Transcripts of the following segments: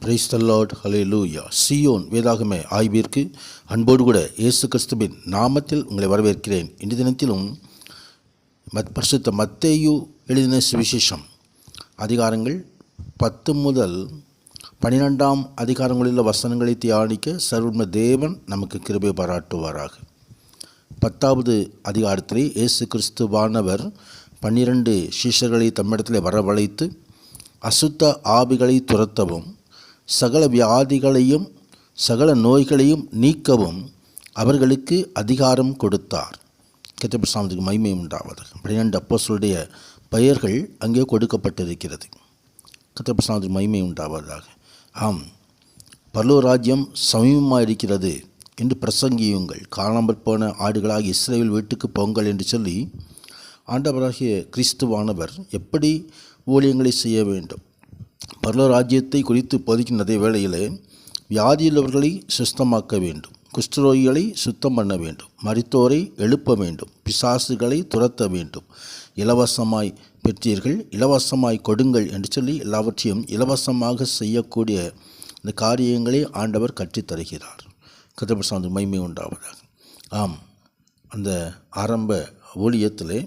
Praise the Lord, ஹல்லேலூயா. சீயோன் வேதாகம ஆய்விற்கு அன்போடு கூட இயேசு கிறிஸ்துவின் நாமத்தில் உங்களை வரவேற்கிறேன். இன்றைய தினத்திலும் பரிசுத்த மத்தேயு எழுதின சுவிசேஷம் அதிகாரங்கள் 10 முதல் 12 அதிகாரங்களில் வசனங்களை தியானிக்க சர்வ தேவன் நமக்கு கிருபை பாராட்டுவாராக. 10வது அதிகாரத்திலே இயேசு கிறிஸ்துவானவர் 12 சீஷர்களை தம்மிடத்திலே வரவழைத்து அசுத்த ஆவிகளை துரத்தவும் சகல வியாதிகளையும் சகல நோய்களையும் நீக்கவும் அவர்களுக்கு அதிகாரம் கொடுத்தார். கர்த்தருடைய நாமத்துக்கு மகிமை உண்டாவதாக. 12 அப்போஸ்தலருடைய பெயர்கள் அங்கே கொடுக்கப்பட்டிருக்கிறது. கர்த்தருடைய நாமத்துக்கு மகிமை உண்டாவதாக. ஆம், பரலோக ராஜ்யம் சமீபமாக இருக்கிறது என்று பிரசங்கியுங்கள், காணாமற் போன ஆடுகளாக இஸ்ரவேல் வீட்டுக்கு போங்கள் என்று சொல்லி ஆண்டவராகிய கிறிஸ்துவானவர் எப்படி ஊழியங்களை செய்ய வேண்டும், பரலோக ராஜ்யத்தை குறித்து போதிக்கின்ற அதே வேளையில் வியாதியுள்ளவர்களை சுத்தமாக்க வேண்டும், குஷ்டரோகிகளை சுத்தம் பண்ண வேண்டும், மரித்தோரை எழுப்ப வேண்டும், பிசாசுகளை துரத்த வேண்டும், இலவசமாய் பெற்றீர்கள் இலவசமாய் கொடுங்கள் என்று சொல்லி எல்லாவற்றையும் இலவசமாக செய்யக்கூடிய இந்த காரியங்களை ஆண்டவர் கற்றுத்தருகிறார். கர்த்தருடைய மகிமை உண்டாவதாக. ஆம், அந்த ஆரம்ப ஊழியத்திலே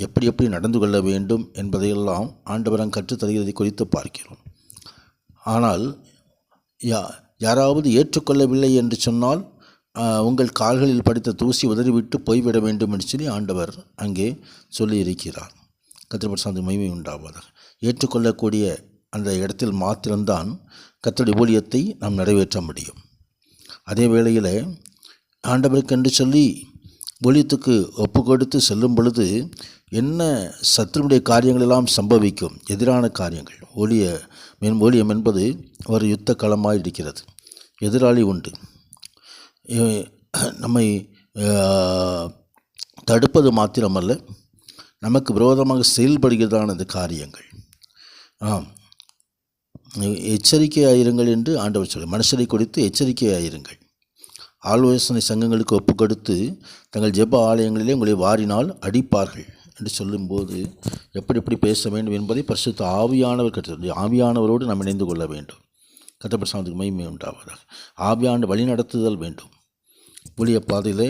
எப்படி எப்படி நடந்து கொள்ள வேண்டும் என்பதையெல்லாம் ஆண்டவரம் கற்றுத்தருகிறதை குறித்து பார்க்கிறோம். ஆனால் யாராவது ஏற்றுக்கொள்ளவில்லை என்று சொன்னால் உங்கள் கால்களில் படித்த தூசி உதறிவிட்டு போய்விட வேண்டும் என்று சொல்லி ஆண்டவர் அங்கே சொல்லியிருக்கிறார். கர்த்தருடைய மகிமை உண்டாவதாக. ஏற்றுக்கொள்ளக்கூடிய அந்த இடத்தில் மாத்திரம்தான் கர்த்தருடைய ஊழியத்தை நாம் நிறைவேற்ற முடியும். அதே வேளையில் ஆண்டவருக்கு என்று சொல்லி ஊழியத்துக்கு ஒப்பு கொடுத்து செல்லும் பொழுது என்ன சத்துருடைய காரியங்களெல்லாம் சம்பவிக்கும், எதிரான காரியங்கள். ஊழியம் என்பது ஒரு யுத்த களமாக இருக்கிறது. எதிராளி உண்டு. நம்மை தடுப்பது மாத்திரமல்ல, நமக்கு விரோதமாக செயல்படுகிறதான இந்த காரியங்கள். எச்சரிக்கையாயிருங்கள் என்று ஆண்டவர் சொல்லி மனுஷரை குறித்து எச்சரிக்கையாயிருங்கள். ஆலோசனை சங்கங்களுக்கு ஒப்பு கொடுத்து தங்கள் ஜெப ஆலயங்களிலே உங்களை வாரினால் அடிப்பார்கள் என்று சொல்லும்போது எப்படி எப்படி பேச வேண்டும் என்பதை பரிசுத்த ஆவியானவர் கற்று ஆவியானவரோடு நாம் இணைந்து கொள்ள வேண்டும். கர்த்தருடைய மகிமை உண்டாவதாக. ஆவியான வழி நடத்துதல் வேண்டும். ஊழிய பாதையிலே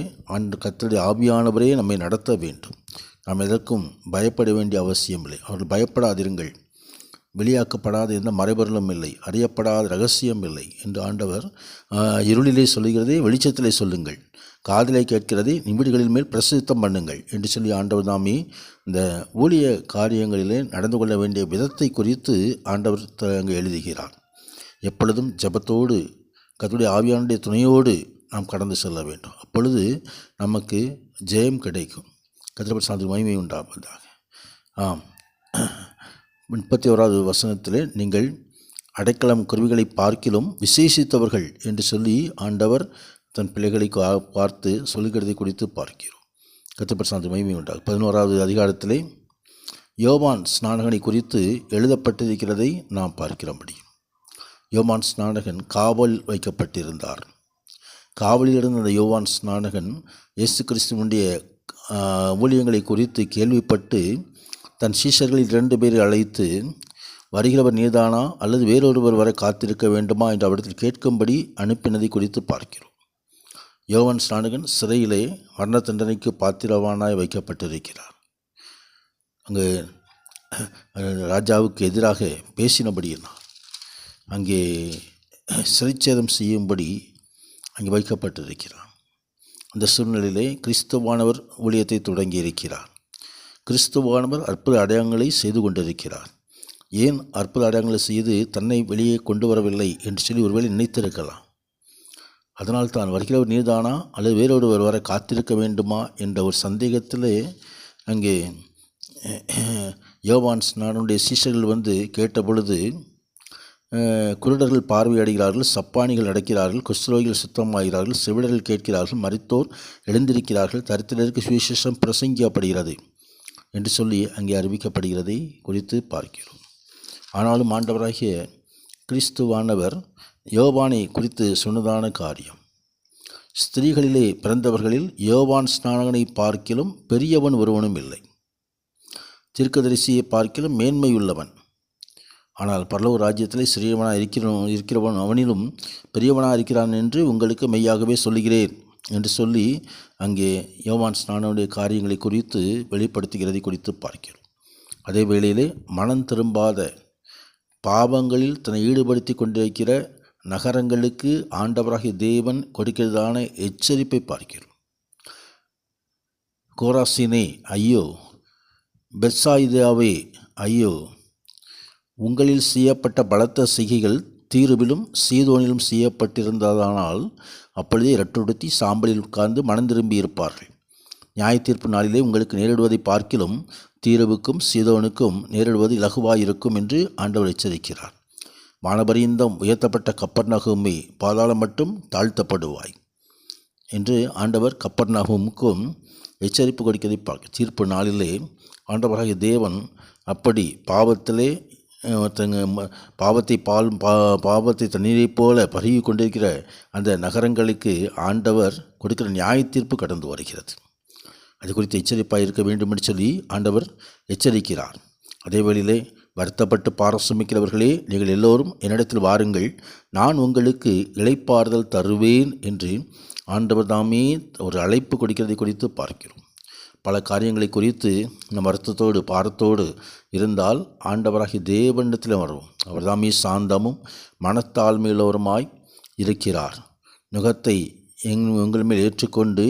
கர்த்தருடைய ஆவியானவரே நம்மை நடத்த வேண்டும். நாம் எதற்கும் பயப்பட வேண்டிய அவசியம் இல்லை. அவர்கள் பயப்படாதிருங்கள், வெளியாக்கப்படாத எந்த மறைபொருளும் இல்லை, அறியப்படாத ரகசியம் இல்லை என்று ஆண்டவர் இருளிலே சொல்லுகிறதே வெளிச்சத்திலே சொல்லுங்கள், காதிலே கேட்கிறதை நிமிடங்களின் மேல் பிரசித்தம் பண்ணுங்கள் என்று சொல்லி ஆண்டவர் தாமே இந்த ஊழிய காரியங்களிலே நடந்து கொள்ள வேண்டிய விதத்தை குறித்து ஆண்டவர் அங்கே எழுதுகிறார். எப்பொழுதும் ஜெபத்தோடு கர்த்தருடைய ஆவியானுடைய துணையோடு நாம் கடந்து செல்ல வேண்டும். அப்பொழுது நமக்கு ஜெயம் கிடைக்கும். கர்த்தருடைய நாமத்துக்கு மகிமை உண்டாவதாக. ஆம், 31வது வசனத்திலே நீங்கள் அடைக்கலம் குருவிகளை பார்க்கிலும் விசேஷித்தவர்கள் என்று சொல்லி ஆண்டவர் தன் பிள்ளைகளை பார்த்து சொல்லுகிறதை குறித்து பார்க்கிறோம். கர்த்தருடைய மகிமை உண்டாகும். 11வது அதிகாரத்திலே யோவான் ஸ்நானகனை குறித்து எழுதப்பட்டிருக்கிறதை நாம் பார்க்கிறபடி, யோவான் ஸ்நானகன் காவல் வைக்கப்பட்டிருந்தார். காவலில் இருந்த அந்த யோவான் ஸ்நானகன் இயேசு கிறிஸ்துவனுடைய ஊழியங்களை குறித்து கேள்விப்பட்டு தன் சீஷர்களில் 2 பேரை அழைத்து, வருகிறவர் நீதானா அல்லது வேறொருவர் வரை காத்திருக்க வேண்டுமா என்று அவரிடத்தில் கேட்கும்படி அனுப்பினதை குறித்து பார்க்கிறோம். யோவான் ஸ்நானகன் சிறையிலே மரண தண்டனைக்கு பாத்திரவானாய் வைக்கப்பட்டிருக்கிறார். அங்கு ராஜாவுக்கு எதிராக பேசினபடியினால் அங்கே சிறைச்சேதம் செய்யும்படி அங்கே வைக்கப்பட்டிருக்கிறார். அந்த சூழ்நிலையிலே கிறிஸ்துவானவர் ஊழியத்தை தொடங்கி இருக்கிறார். கிறிஸ்துவானவர் அற்புத அடையாளங்களை செய்து கொண்டிருக்கிறார். ஏன் அற்புத அடையாளங்களை செய்து தன்னை வெளியே கொண்டு வரவில்லை என்று சொல்லி ஒருவேளை நினைத்திருக்கலாம். அதனால் தான் வருகிறவர் நீர்தானா அல்லது வேறொருவர் வர காத்திருக்க வேண்டுமா என்ற ஒரு சந்தேகத்திலே அங்கே யோவான் ஸ்நானனுடைய சீஷர்கள் கேட்டபொழுது, குருடர்கள் பார்வையடைகிறார்கள், சப்பானிகள் நடக்கிறார்கள், குஷ்டரோகிகள் சுத்தமாகிறார்கள், செவிடர்கள் கேட்கிறார்கள், மரித்தோர் எழுந்திருக்கிறார்கள், தரித்திரருக்கு சுவிசேஷம் பிரசங்கிக்கப்படுகிறது என்று சொல்லி அங்கே அறிவிக்கப்படுகிறதை குறித்து பார்க்கிறோம். ஆனாலும் ஆண்டவராகிய கிறிஸ்துவானவர் யோவானை குறித்து சொன்னதான காரியம், ஸ்திரீகளிலே பிறந்தவர்களில் யோவான் ஸ்நானகனை பார்க்கிலும் பெரியவன் ஒருவனும் இல்லை, தீர்க்கதரிசியை பார்க்கிலும் மேன்மையுள்ளவன், ஆனால் பரலோக ராஜ்யத்திலே சிறியவனாக இருக்கிறவன் அவனிலும் பெரியவனாக இருக்கிறான் என்று உங்களுக்கு மெய்யாகவே சொல்லுகிறேன் என்று சொல்லி அங்கே யோவான் ஸ்நானனுடைய காரியங்களை குறித்து வெளிப்படுத்துகிறதை குறித்து பார்க்கிறோம். அதே வேளையிலே மனம் திரும்பாத பாவங்களில் தன்னை ஈடுபடுத்தி கொண்டிருக்கிற நகரங்களுக்கு ஆண்டவராகிய தேவன் கொடுக்கிறதான எச்சரிப்பை பார்க்கிறோம். கோராசினே ஐயோ, பெத்சாயிதாவே ஐயோ, உங்களில் செய்யப்பட்ட பலத்த செய்கைகள் தீருவிலும் சீதோனிலும் செய்யப்பட்டிருந்ததானால் அப்பொழுதே இரட்டுடுத்தி சாம்பலில் உட்கார்ந்து மனம் திரும்பி இருப்பார்கள். நியாய தீர்ப்பு நாளிலே உங்களுக்கு நேரிடுவதை பார்க்கிலும் தீருவுக்கும் சீதோனுக்கும் நேரிடுவது இலகுவாயிருக்கும் என்று ஆண்டவர் எச்சரிக்கிறார். வானபரியந்தம் உயர்த்தப்பட்ட கப்பர்நகூமே, பாதாளம் மட்டும் தாழ்த்தப்படுவாய் என்று ஆண்டவர் கப்பர்நகூமுக்கும் எச்சரிப்பு கொடுக்கிறதை பார்க்க. தீர்ப்பு நாளிலே ஆண்டவராகிய தேவன் அப்படி பாவத்திலே பாவத்தை தண்ணீரைப் போல பருகி கொண்டிருக்கிற அந்த நகரங்களுக்கு ஆண்டவர் கொடுக்கிற நியாய தீர்ப்பு கடந்து வருகிறது. அது குறித்து எச்சரிப்பாக இருக்க வேண்டும் என்று சொல்லி ஆண்டவர் எச்சரிக்கிறார். அதே வேளையிலே வருத்தப்பட்டு பாரசுமிக்கிறவர்களே, நீங்கள் எல்லோரும் என்னிடத்தில் வாருங்கள், நான் உங்களுக்கு இளைப்பாறுதல் தருவேன் என்று ஆண்டவர் தாமே ஒரு அழைப்பு கொடுக்கிறதை குறித்து பார்க்கிறோம். பல காரியங்களை குறித்து நம் வருத்தத்தோடு பாரத்தோடு இருந்தால் ஆண்டவராகிய தேவனிடத்தில் வருவோம். அவர் தாமே சாந்தமும் மனத்தாழ்மையுள்ளவருமாய் இருக்கிறார். நுகத்தை உங்கள் மேல் ஏற்றுக்கொண்டு,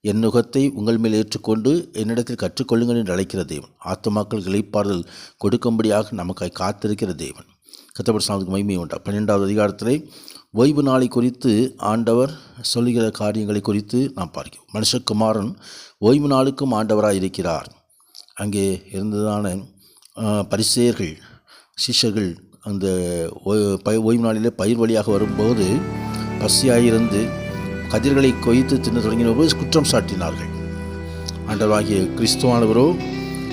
என் நுகத்தை உங்கள் மேல் ஏற்றுக்கொண்டு என்னிடத்தில் கற்றுக்கொள்ளுங்கள் என்று அழைக்கிற தேவன், ஆத்துமாக்கள் இளைப்பாறுதல் கொடுக்கும்படியாக நமக்காய் காத்திருக்கிற தேவன். கர்த்தருடைய நாமத்துக்கு மகிமை உண்டாம். 12வது அதிகாரத்திலே ஓய்வு நாளை குறித்து ஆண்டவர் சொல்லுகிற காரியங்களை குறித்து நாம் பார்க்கிறோம். மனுஷகுமாரன் ஓய்வு நாளுக்கும் ஆண்டவராக இருக்கிறார். அங்கே இருந்ததான பரிசேயர்கள் சீஷர்கள் அந்த ஓய்வு நாளிலே பயிர் வழியாக வரும்போது பசியாயிருந்து கதிர்களை கொய்த்து தின்னு தொடங்கின போது குற்றம் சாட்டினார்கள். ஆண்டவராகிய கிறிஸ்துவானவரோ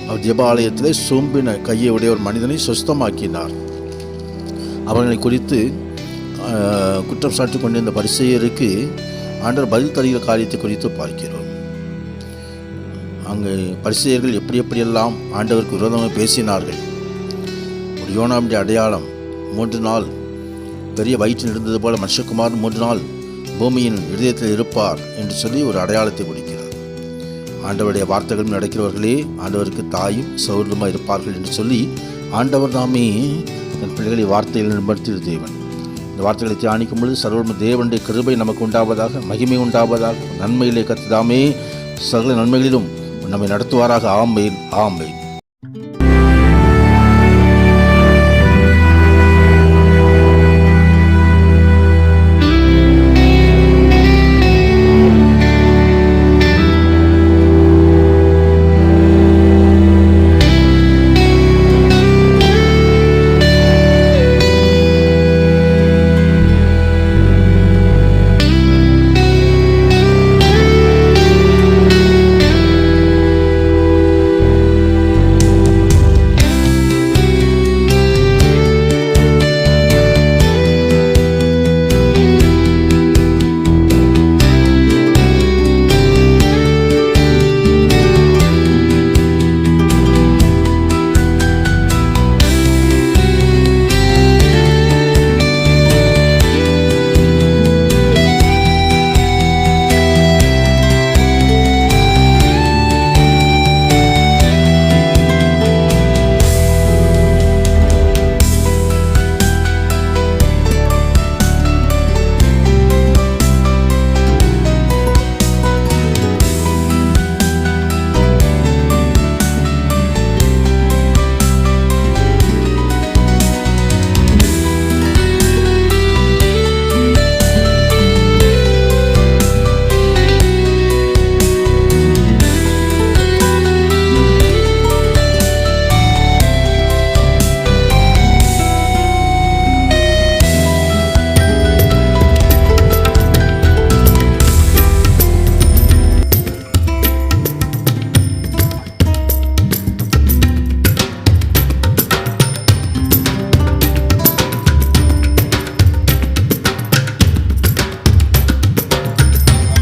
அவர் ஜெபாலயத்திலே சோம்பின கையை உடைய ஒரு மனிதனை சுஸ்தமாக்கினார். அவர்களை குறித்து குற்றம் சாட்டி கொண்டிருந்த பரிசேயருக்கு ஆண்டவர் பதில் தருகிற காரியத்தை குறித்து பார்க்கிறோம். அங்கு பரிசேயர்கள் எப்படியெல்லாம் ஆண்டவருக்கு விரோதமாக பேசினார்கள். ஒரு யோனாவுடைய அடையாளம் 3 நாள் பெரிய வயிற்றில் இருந்தது போல மனுஷகுமாரன் 3 நாள் பூமியின் இதயத்தில் இருப்பார் என்று சொல்லி ஒரு அடையாளத்தை கொடுக்கிறார். ஆண்டவருடைய வார்த்தைகளும் நடக்கிறவர்களே ஆண்டவருக்கு தாயும் சௌரியமாக இருப்பார்கள் என்று சொல்லி ஆண்டவர் தாமே தன் பிள்ளைகளை வார்த்தையில் நிறுத்திய தேவன். இந்த வார்த்தைகளை தியானிக்கும் பொழுது சர்வ தேவனுடைய கிருபை நமக்கு உண்டாவதாக, மகிமை உண்டாவதாக, நன்மையிலே கர்த்தர் தாமே சகல நன்மைகளிலும் நம்மை நடத்துவாராக. ஆமென், ஆமென்.